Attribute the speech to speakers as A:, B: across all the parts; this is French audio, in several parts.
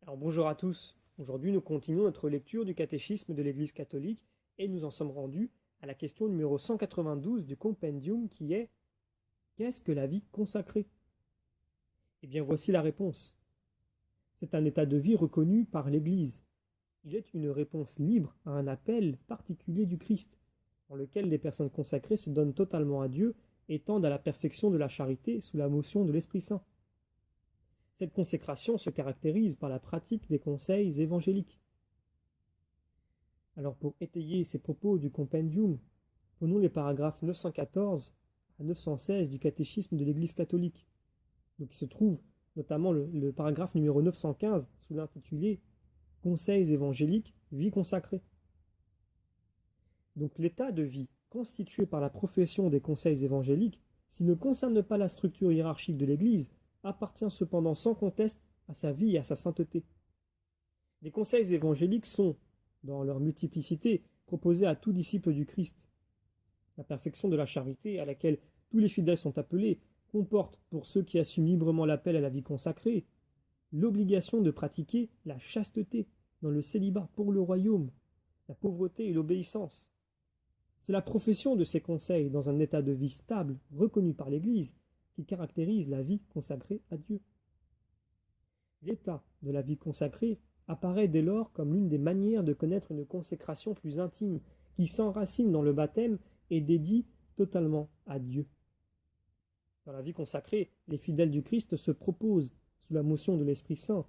A: Alors bonjour à tous. Aujourd'hui, nous continuons notre lecture du catéchisme de l'Église catholique et nous en sommes rendus à la question numéro 192 du compendium qui est: qu'est-ce que la vie consacrée? Eh bien, voici la réponse. C'est un état de vie reconnu par l'Église. Il est une réponse libre à un appel particulier du Christ, dans lequel les personnes consacrées se donnent totalement à Dieu et tendent à la perfection de la charité sous la motion de l'Esprit Saint. Cette consécration se caractérise par la pratique des conseils évangéliques. Alors pour étayer ces propos du compendium, prenons les paragraphes 914 à 916 du catéchisme de l'Église catholique. Donc il se trouve notamment le paragraphe numéro 915 sous l'intitulé Conseils évangéliques, vie consacrée. Donc l'état de vie constitué par la profession des conseils évangéliques, s'il ne concerne pas la structure hiérarchique de l'Église, appartient cependant sans conteste à sa vie et à sa sainteté. Les conseils évangéliques sont, dans leur multiplicité, proposés à tout disciple du Christ. La perfection de la charité, à laquelle tous les fidèles sont appelés, comporte, pour ceux qui assument librement l'appel à la vie consacrée, l'obligation de pratiquer la chasteté dans le célibat pour le royaume, la pauvreté et l'obéissance. C'est la profession de ces conseils dans un état de vie stable, reconnu par l'Église, qui caractérise la vie consacrée à Dieu. L'état de la vie consacrée apparaît dès lors comme l'une des manières de connaître une consécration plus intime, qui s'enracine dans le baptême et dédie totalement à Dieu. Dans la vie consacrée, les fidèles du Christ se proposent, sous la motion de l'Esprit Saint,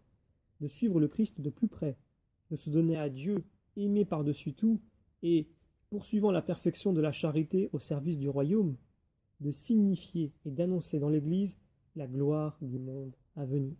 A: de suivre le Christ de plus près, de se donner à Dieu, aimé par-dessus tout, et, poursuivant la perfection de la charité au service du royaume, de signifier et d'annoncer dans l'Église la gloire du monde à venir.